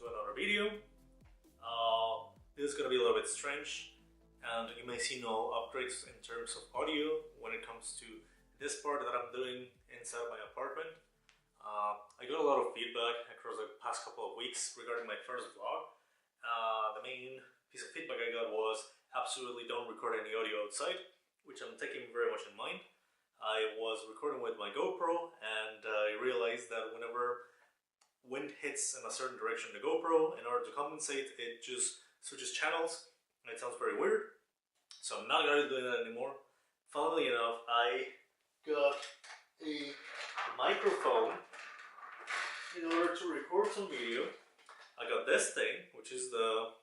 to another video. This is going to be a little bit strange, and you may see no upgrades in terms of audio when it comes to this part that I'm doing inside my apartment. I got a lot of feedback across the past couple of weeks regarding my first vlog. The main piece of feedback I got was absolutely don't record any audio outside, which I'm taking very much in mind. I was recording with my GoPro, and I realized that whenever wind hits in a certain direction the GoPro, in order to compensate, it just switches channels, and it sounds very weird. So I'm not going to do that anymore. Funnily enough, I got a microphone in order to record some video. I got this thing, which is the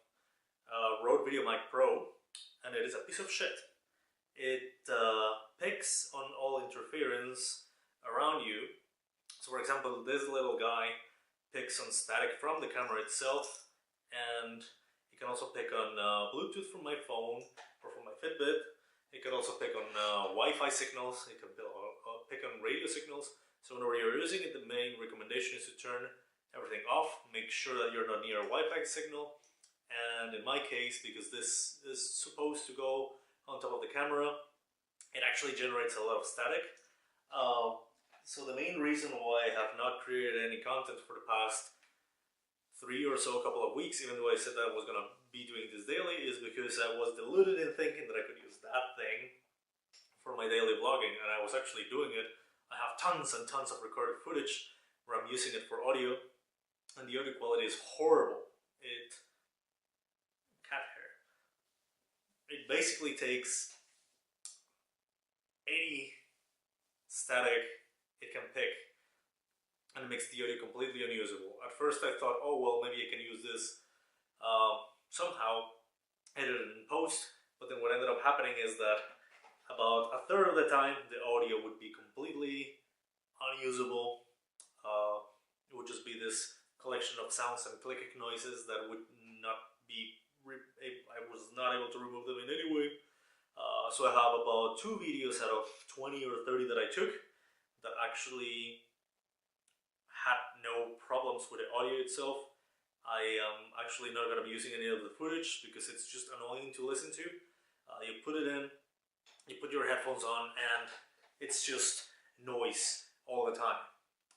Rode Videomic Go, and it is a piece of shit. It picks on all interference around you. So for example, this little guy picks on static from the camera itself, and it can also pick on Bluetooth from my phone or from my Fitbit. It can also pick on Wi-Fi signals. It can pick on radio signals. So whenever you're using it, the main recommendation is to turn everything off. Make sure that you're not near a Wi-Fi signal. And in my case, because this is supposed to go on top of the camera, it actually generates a lot of static. So the main reason why I have not created any content for the past 3 or so couple of weeks, even though I said that I was going to be doing this daily, is because I was deluded in thinking that I could use that thing for my daily vlogging, and I was actually doing it. I have tons and tons of recorded footage where I'm using it for audio, and the audio quality is horrible. Cat hair. It basically takes any static it can pick and makes the audio completely unusable. At first I thought, oh well, maybe I can use this somehow, edit it in post, but then what ended up happening is that about a third of the time the audio would be completely unusable. It would just be this collection of sounds and clicking noises that would not be, I was not able to remove them in any way. So I have about 2 videos out of 20 or 30 that I took that actually had no problems with the audio itself. I am actually not going to be using any of the footage because it's just annoying to listen to. You put it in, you put your headphones on, and it's just noise all the time.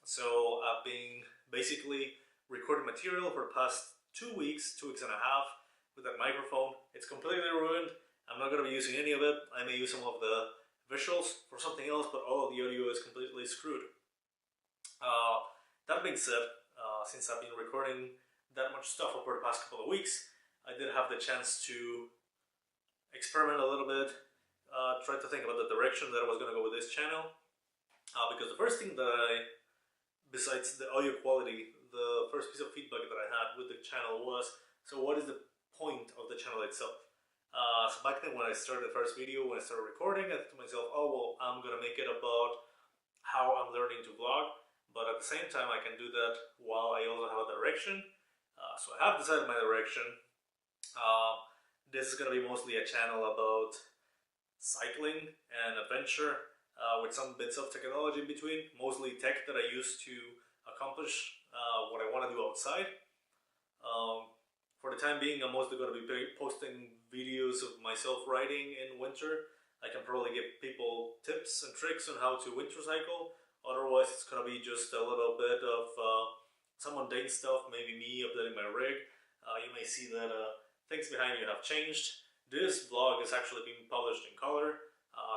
So I've been basically recording material for the past 2 weeks, 2 weeks and a half with that microphone. It's completely ruined. I'm not going to be using any of it. I may use some of the visuals for something else, but all of the audio is completely screwed. That being said, since I've been recording that much stuff over the past couple of weeks, I did have the chance to experiment a little bit, try to think about the direction that I was going to go with this channel. Because the first thing that besides the audio quality, the first piece of feedback that I had with the channel was, so what is the point of the channel itself? So back then when I started the first video, when I started recording, I thought to myself, oh well, I'm going to make it about how I'm learning to vlog, but at the same time I can do that while I also have a direction. So I have decided my direction. This is going to be mostly a channel about cycling and adventure, with some bits of technology in between, mostly tech that I use to accomplish what I want to do outside. For the time being, I'm mostly going to be posting videos of myself riding in winter. I can probably give people tips and tricks on how to winter cycle. Otherwise, it's going to be just a little bit of some mundane stuff, maybe me updating my rig. You may see that things behind you have changed. This vlog is actually being published in color.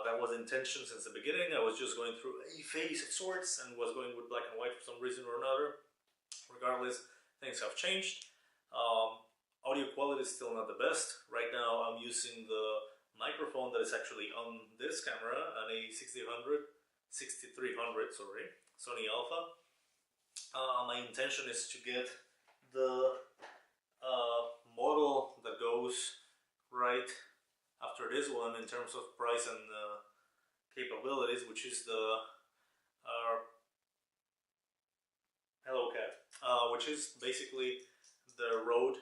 That was intention since the beginning. I was just going through a phase of sorts and was going with black and white for some reason or another. Regardless, things have changed. Audio quality is still not the best. Right now I'm using the microphone that is actually on this camera, an A6300, sorry, Sony Alpha. My intention is to get the model that goes right after this one in terms of price and capabilities, which is the Hello Cat, which is basically the Rode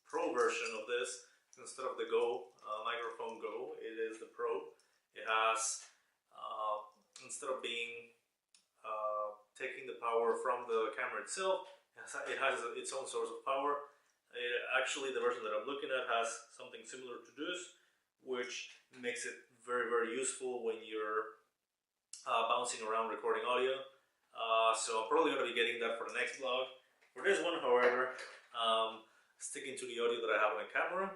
Pro version of this. Instead of the Go, microphone Go, it is the Pro. It has, instead of being taking the power from the camera itself, It has its own source of power. Actually, the version that I'm looking at has something similar to this, which makes it very useful when you're bouncing around recording audio. So I'm probably going to be getting that for the next vlog. For this one, however, sticking to the audio that I have on the camera.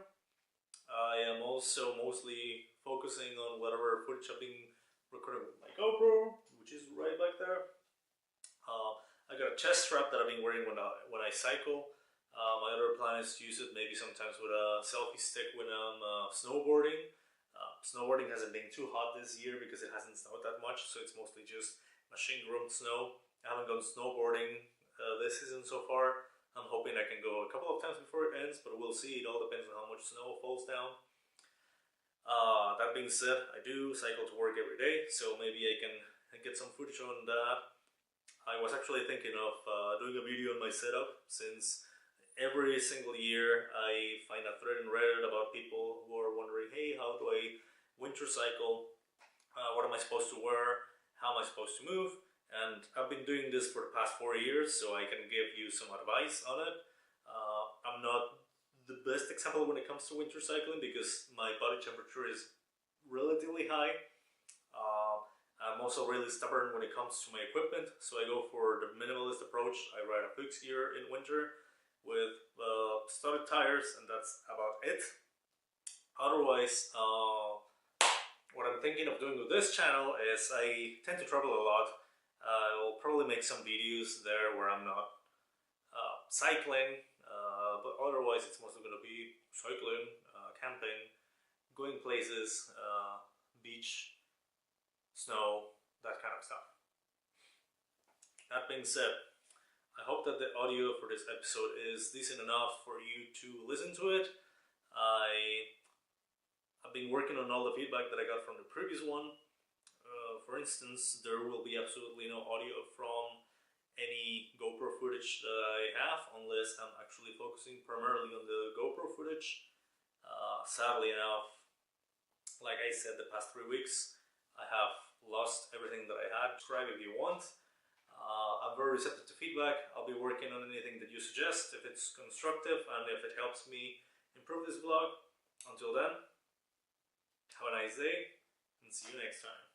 I am also mostly focusing on whatever footage I've been recording with my GoPro, which is right back there. I got a chest strap that I've been wearing when I cycle. My other plan is to use it maybe sometimes with a selfie stick when I'm snowboarding. Snowboarding hasn't been too hot this year because it hasn't snowed that much, so it's mostly just machine-groomed snow. I haven't gone snowboarding this season so far. I'm hoping I can go a couple of times before it ends, but we'll see. It all depends on how much snow falls down. That being said, I do cycle to work every day, so maybe I can get some footage on that. I was actually thinking of doing a video on my setup, since every single year I find a thread in Reddit about people who are wondering, hey, how do I winter cycle? What am I supposed to wear? How am I supposed to move? And I've been doing this for the past 4 years, so I can give you some advice on it. I'm not the best example when it comes to winter cycling because my body temperature is relatively high. I'm also really stubborn when it comes to my equipment, so I go for the minimalist approach. I ride a fixed gear in winter with studded tires, and that's about it. Otherwise, what I'm thinking of doing with this channel is I tend to travel a lot. I'll probably make some videos there where I'm not cycling, but otherwise it's mostly going to be cycling, camping, going places, beach, snow, that kind of stuff. That being said, I hope that the audio for this episode is decent enough for you to listen to it. I've been working on all the feedback that I got from the previous one. For instance, there will be absolutely no audio from any GoPro footage that I have unless I'm actually focusing primarily on the GoPro footage. Sadly enough, like I said, the past 3 weeks I have lost everything that I had. Subscribe if you want. I'm very receptive to feedback. I'll be working on anything that you suggest if it's constructive and if it helps me improve this vlog. Until then, have a nice day and see you next time.